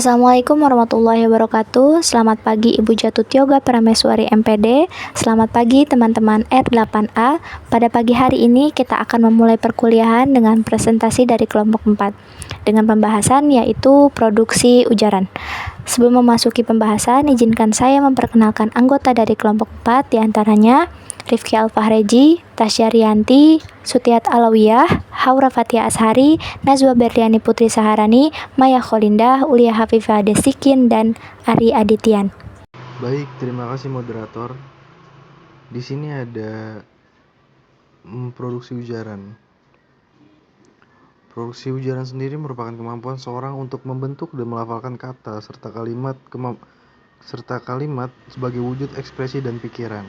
Assalamualaikum warahmatullahi wabarakatuh. Selamat pagi Ibu Jatut Yoga Prameswari MPD. Selamat pagi teman-teman R8A. Pada pagi hari ini kita akan memulai perkuliahan dengan presentasi dari kelompok 4 dengan pembahasan yaitu produksi ujaran. Sebelum memasuki pembahasan, izinkan saya memperkenalkan anggota dari kelompok 4, diantaranya Rifki Alfahreji, Tasya Rianti, Sutiat Alawiyah, Haura Fatia Ashari, Nazwa Berliani Putri Saharani, Maya Kholindah, Ulia Hafifah Desikin, dan Ari Adityan. Baik, terima kasih moderator. Di sini ada produksi ujaran. Produksi ujaran sendiri merupakan kemampuan seorang untuk membentuk dan melafalkan kata serta kalimat sebagai wujud ekspresi dan pikiran.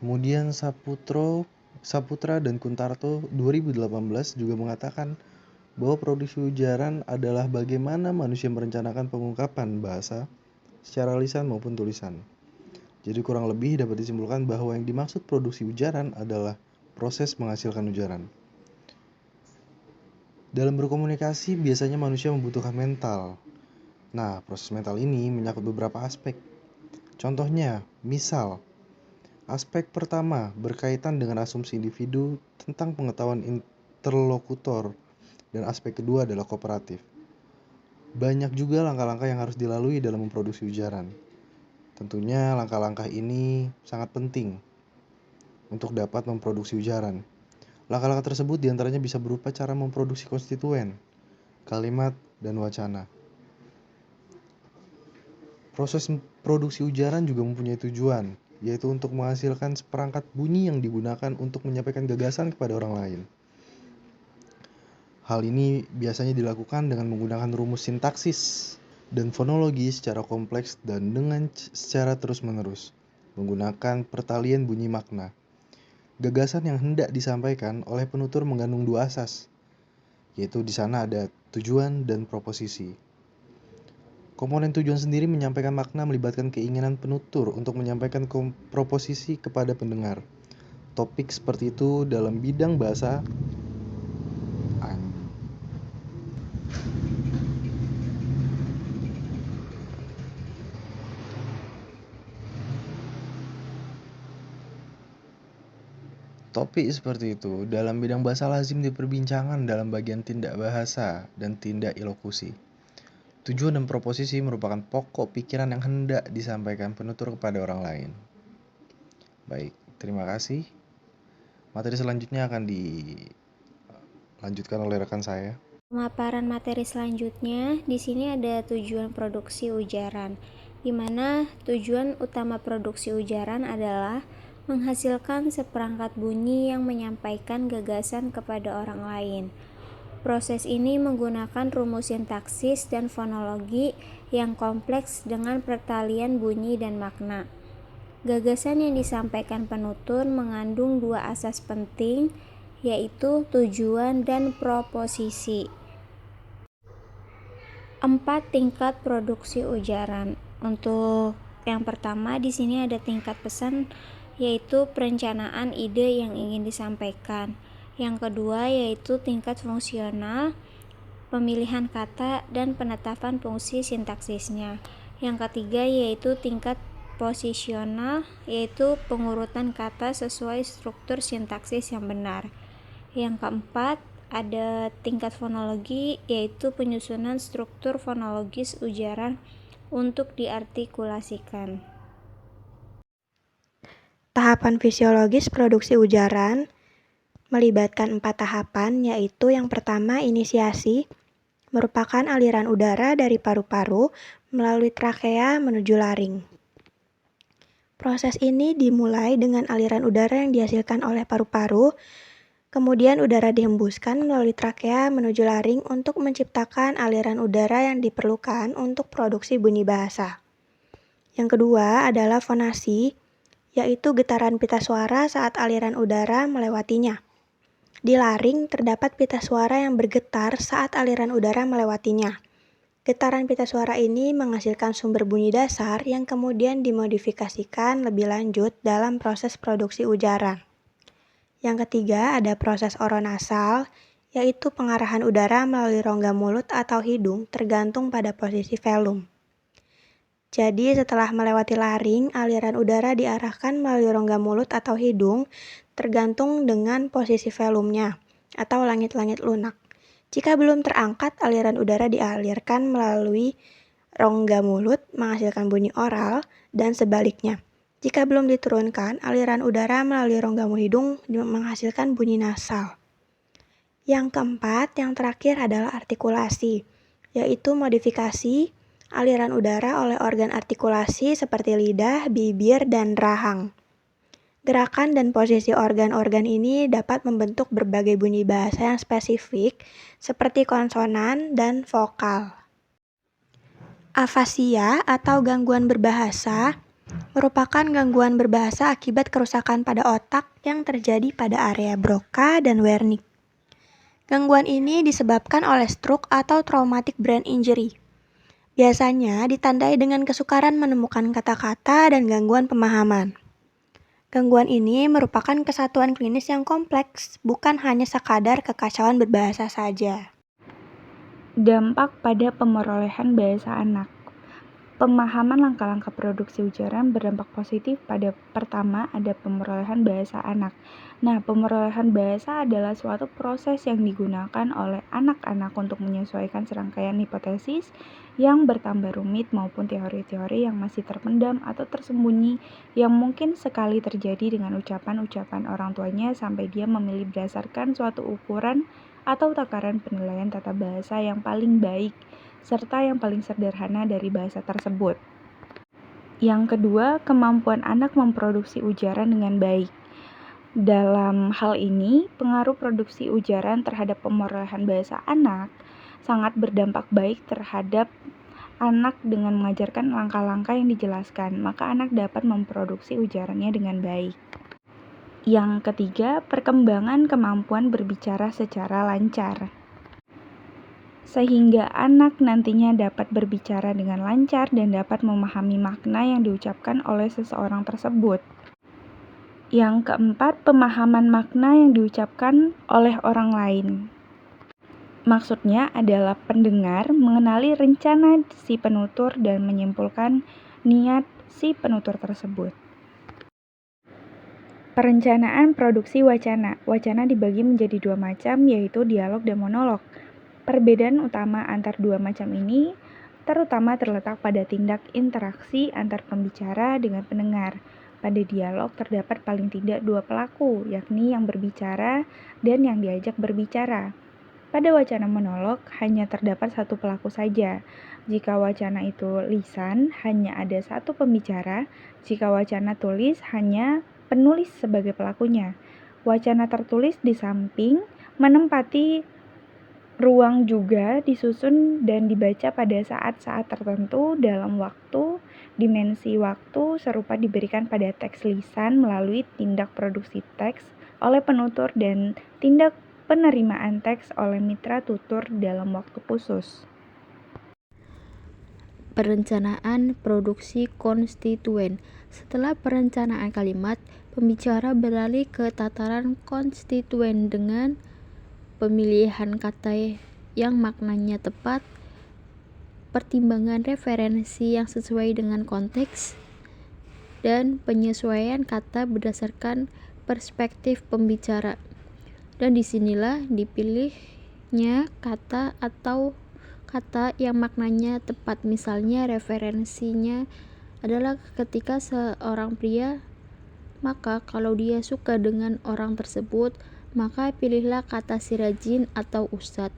Kemudian Saputra dan Kuntarto 2018 juga mengatakan bahwa produksi ujaran adalah bagaimana manusia merencanakan pengungkapan bahasa secara lisan maupun tulisan. Jadi kurang lebih dapat disimpulkan bahwa yang dimaksud produksi ujaran adalah proses menghasilkan ujaran. Dalam berkomunikasi biasanya manusia membutuhkan mental. Nah, proses mental ini menyangkut beberapa aspek. Contohnya, misal, aspek pertama berkaitan dengan asumsi individu tentang pengetahuan interlokutor, dan aspek kedua adalah kooperatif. Banyak juga langkah-langkah yang harus dilalui dalam memproduksi ujaran. Tentunya langkah-langkah ini sangat penting untuk dapat memproduksi ujaran. Langkah-langkah tersebut diantaranya bisa berupa cara memproduksi konstituen, kalimat, dan wacana. Proses produksi ujaran juga mempunyai tujuan, yaitu untuk menghasilkan seperangkat bunyi yang digunakan untuk menyampaikan gagasan kepada orang lain. Hal ini biasanya dilakukan dengan menggunakan rumus sintaksis dan fonologi secara kompleks dan dengan secara terus-menerus, menggunakan pertalian bunyi makna. Gagasan yang hendak disampaikan oleh penutur mengandung dua asas, yaitu di sana ada tujuan dan proposisi. Komponen tujuan sendiri menyampaikan makna melibatkan keinginan penutur untuk menyampaikan proposisi kepada pendengar. Topik seperti itu dalam bidang bahasa Topik seperti itu dalam bidang bahasa lazim diperbincangkan dalam bagian tindak bahasa dan tindak ilokusi. Tujuan dan proposisi merupakan pokok pikiran yang hendak disampaikan penutur kepada orang lain. Baik, terima kasih. Materi selanjutnya akan dilanjutkan oleh rekan saya. Pemaparan materi selanjutnya, di sini ada tujuan produksi ujaran, di mana tujuan utama produksi ujaran adalah menghasilkan seperangkat bunyi yang menyampaikan gagasan kepada orang lain. Proses ini menggunakan rumus sintaksis dan fonologi yang kompleks dengan pertalian bunyi dan makna. Gagasan yang disampaikan penutur mengandung dua asas penting, yaitu tujuan dan proposisi. 4 tingkat produksi ujaran. Untuk yang pertama di sini ada tingkat pesan, yaitu perencanaan ide yang ingin disampaikan. Yang kedua yaitu tingkat fungsional, pemilihan kata dan penetapan fungsi sintaksisnya. Yang ketiga yaitu tingkat posisional, yaitu pengurutan kata sesuai struktur sintaksis yang benar. Yang keempat ada tingkat fonologi, yaitu penyusunan struktur fonologis ujaran untuk diartikulasikan. Tahapan fisiologis produksi ujaran melibatkan 4 tahapan, yaitu yang pertama inisiasi, merupakan aliran udara dari paru-paru melalui trakea menuju laring. Proses ini dimulai dengan aliran udara yang dihasilkan oleh paru-paru, kemudian udara dihembuskan melalui trakea menuju laring untuk menciptakan aliran udara yang diperlukan untuk produksi bunyi bahasa. Yang kedua adalah fonasi, yaitu getaran pita suara saat aliran udara melewatinya. Di laring terdapat pita suara yang bergetar saat aliran udara melewatinya. Getaran pita suara ini menghasilkan sumber bunyi dasar yang kemudian dimodifikasikan lebih lanjut dalam proses produksi ujaran. Yang ketiga ada proses oronasal, yaitu pengarahan udara melalui rongga mulut atau hidung tergantung pada posisi velum. Jadi setelah melewati laring, aliran udara diarahkan melalui rongga mulut atau hidung tergantung dengan posisi velumnya atau langit-langit lunak. Jika belum terangkat, aliran udara dialirkan melalui rongga mulut menghasilkan bunyi oral dan sebaliknya. Jika belum diturunkan, aliran udara melalui rongga hidung menghasilkan bunyi nasal. Yang keempat, yang terakhir adalah artikulasi, yaitu modifikasi aliran udara oleh organ artikulasi seperti lidah, bibir, dan rahang. Gerakan dan posisi organ-organ ini dapat membentuk berbagai bunyi bahasa yang spesifik seperti konsonan dan vokal. Afasia atau gangguan berbahasa merupakan gangguan berbahasa akibat kerusakan pada otak yang terjadi pada area Broca dan Wernicke. Gangguan ini disebabkan oleh stroke atau traumatic brain injury. Biasanya ditandai dengan kesukaran menemukan kata-kata dan gangguan pemahaman. Gangguan ini merupakan kesatuan klinis yang kompleks, bukan hanya sekadar kekacauan berbahasa saja. Dampak pada pemerolehan bahasa anak. Pemahaman langkah-langkah produksi ujaran berdampak positif pada pertama ada pemerolehan bahasa anak. Nah, pemerolehan bahasa adalah suatu proses yang digunakan oleh anak-anak untuk menyesuaikan serangkaian hipotesis yang bertambah rumit maupun teori-teori yang masih terpendam atau tersembunyi yang mungkin sekali terjadi dengan ucapan-ucapan orang tuanya sampai dia memilih berdasarkan suatu ukuran atau takaran penilaian tata bahasa yang paling baik serta yang paling sederhana dari bahasa tersebut. Yang kedua, kemampuan anak memproduksi ujaran dengan baik. Dalam hal ini, pengaruh produksi ujaran terhadap pemerolehan bahasa anak sangat berdampak baik terhadap anak dengan mengajarkan langkah-langkah yang dijelaskan, maka anak dapat memproduksi ujarannya dengan baik. Yang ketiga, perkembangan kemampuan berbicara secara lancar. Sehingga anak nantinya dapat berbicara dengan lancar dan dapat memahami makna yang diucapkan oleh seseorang tersebut. Yang keempat, pemahaman makna yang diucapkan oleh orang lain. Maksudnya adalah pendengar mengenali rencana si penutur dan menyimpulkan niat si penutur tersebut. Perencanaan produksi wacana. Wacana dibagi menjadi dua macam, yaitu dialog dan monolog. Perbedaan utama antar dua macam ini terutama terletak pada tindak interaksi antar pembicara dengan pendengar. Pada dialog terdapat paling tidak dua pelaku, yakni yang berbicara dan yang diajak berbicara. Pada wacana monolog hanya terdapat satu pelaku saja. Jika wacana itu lisan, hanya ada satu pembicara. Jika wacana tulis, hanya penulis sebagai pelakunya. Wacana tertulis di samping menempati ruang juga disusun dan dibaca pada saat-saat tertentu dalam waktu, dimensi waktu serupa diberikan pada teks lisan melalui tindak produksi teks oleh penutur dan tindak penerimaan teks oleh mitra tutur dalam waktu khusus. Perencanaan produksi konstituen. Setelah perencanaan kalimat, pembicara beralih ke tataran konstituen dengan pemilihan kata yang maknanya tepat, pertimbangan referensi yang sesuai dengan konteks, dan penyesuaian kata berdasarkan perspektif pembicara. Dan disinilah dipilihnya kata atau kata yang maknanya tepat. Misalnya referensinya adalah ketika seorang pria, maka kalau dia suka dengan orang tersebut, maka pilihlah kata si rajin atau ustadz.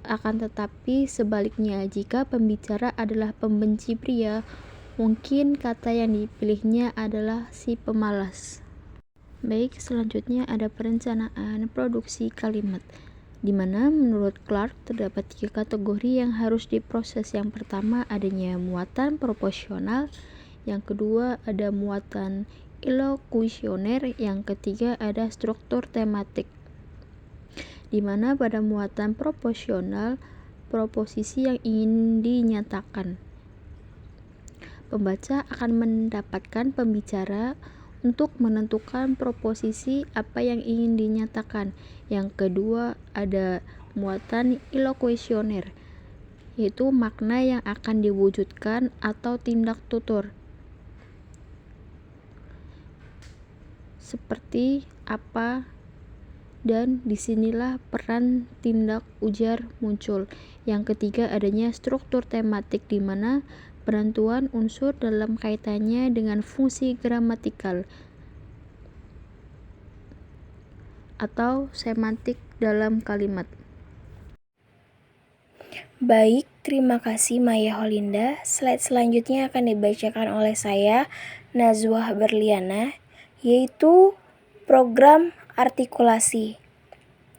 Akan tetapi sebaliknya, jika pembicara adalah pembenci pria, mungkin kata yang dipilihnya adalah si pemalas. Baik, selanjutnya ada perencanaan produksi kalimat, di mana menurut Clark terdapat 3 kategori yang harus diproses. Yang pertama adanya muatan proporsional, yang kedua ada muatan ilokusioner, yang ketiga ada struktur tematik. Di mana pada muatan proporsional, proposisi yang ingin dinyatakan. Pembaca akan mendapatkan pembicara untuk menentukan proposisi apa yang ingin dinyatakan. Yang kedua ada muatan ilokuesioner, yaitu makna yang akan diwujudkan atau tindak tutur. Seperti apa, dan disinilah peran tindak ujar muncul. Yang ketiga adanya struktur tematik di mana penentuan unsur dalam kaitannya dengan fungsi gramatikal atau semantik dalam kalimat. Baik, terima kasih Maya Holinda. Slide selanjutnya akan dibacakan oleh saya, Nazwah Berliana, yaitu program artikulasi.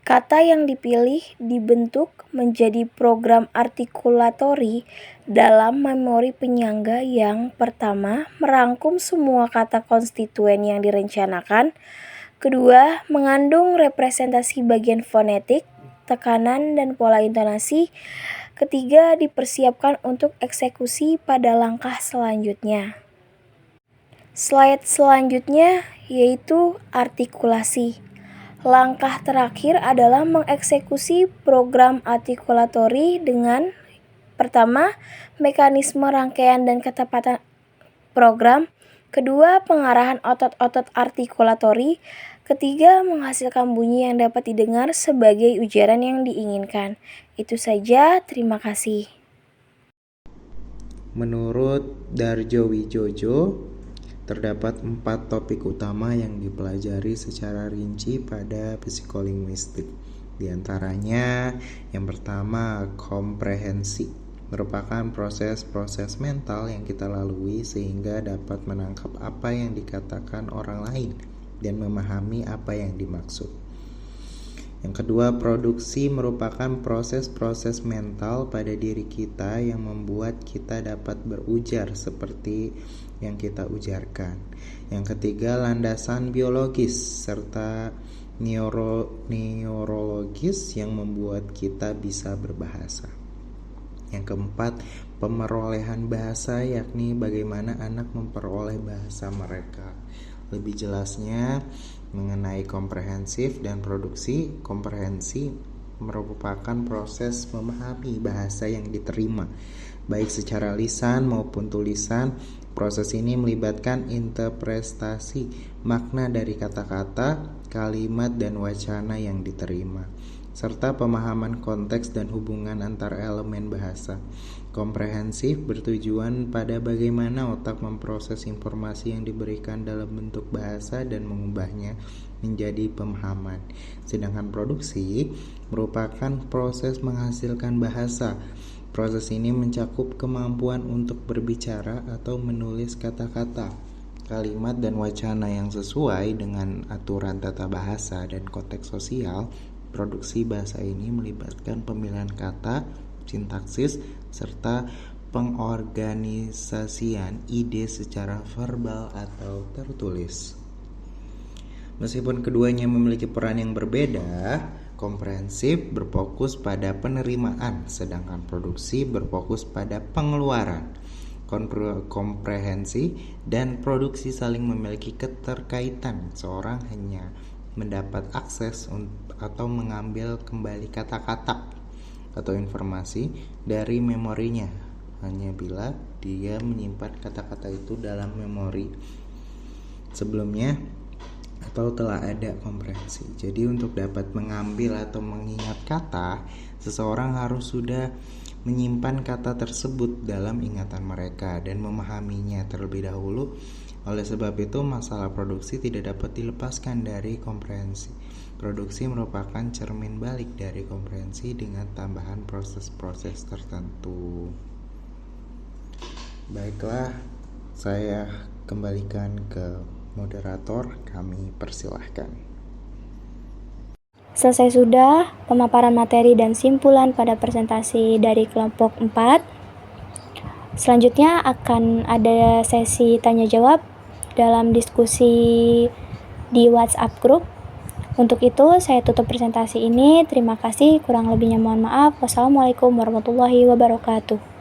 Kata yang dipilih dibentuk menjadi program artikulatori dalam memori penyangga yang pertama merangkum semua kata konstituen yang direncanakan, kedua mengandung representasi bagian fonetik, tekanan dan pola intonasi, ketiga dipersiapkan untuk eksekusi pada langkah selanjutnya. Slide selanjutnya yaitu artikulasi. Langkah terakhir adalah mengeksekusi program artikulatori dengan pertama, mekanisme rangkaian dan ketepatan program, kedua, pengarahan otot-otot artikulatori, ketiga, menghasilkan bunyi yang dapat didengar sebagai ujaran yang diinginkan. Itu saja, terima kasih. Menurut Darjo Wijojo, terdapat 4 topik utama yang dipelajari secara rinci pada psikolinguistik. Di antaranya, yang pertama, komprehensi, merupakan proses-proses mental yang kita lalui sehingga dapat menangkap apa yang dikatakan orang lain dan memahami apa yang dimaksud. Yang kedua, produksi merupakan proses-proses mental pada diri kita yang membuat kita dapat berujar seperti yang kita ujarkan. Yang ketiga, landasan biologis serta neurologis yang membuat kita bisa berbahasa. Yang keempat, pemerolehan bahasa, yakni bagaimana anak memperoleh bahasa mereka. Lebih jelasnya mengenai komprehensif dan produksi. Komprehensi merupakan proses memahami bahasa yang diterima, baik secara lisan maupun tulisan. Proses ini melibatkan interpretasi makna dari kata-kata, kalimat, dan wacana yang diterima, serta pemahaman konteks dan hubungan antar elemen bahasa. Komprehensif bertujuan pada bagaimana otak memproses informasi yang diberikan dalam bentuk bahasa dan mengubahnya menjadi pemahaman. Sedangkan produksi merupakan proses menghasilkan bahasa. Proses ini mencakup kemampuan untuk berbicara atau menulis kata-kata, kalimat, dan wacana yang sesuai dengan aturan tata bahasa dan konteks sosial. Produksi bahasa ini melibatkan pemilihan kata, sintaksis, serta pengorganisasian ide secara verbal atau tertulis. Meskipun keduanya memiliki peran yang berbeda, komprehensif berfokus pada penerimaan, sedangkan produksi berfokus pada pengeluaran. Komprehensi dan produksi saling memiliki keterkaitan. Seorang hanya mendapat akses atau mengambil kembali kata-kata atau informasi dari memorinya hanya bila dia menyimpan kata-kata itu dalam memori sebelumnya atau telah ada komprehensi. Jadi untuk dapat mengambil atau mengingat kata, seseorang harus sudah menyimpan kata tersebut dalam ingatan mereka dan memahaminya terlebih dahulu. Oleh sebab itu, masalah produksi tidak dapat dilepaskan dari komprehensi. Produksi merupakan cermin balik dari komprehensi dengan tambahan proses-proses tertentu. Baiklah, saya kembalikan ke moderator, kami persilahkan. Selesai sudah pemaparan materi dan simpulan pada presentasi dari kelompok 4. Selanjutnya akan ada sesi tanya jawab dalam diskusi di WhatsApp group. Untuk itu, saya tutup presentasi ini. Terima kasih, kurang lebihnya mohon maaf. Wassalamualaikum warahmatullahi wabarakatuh.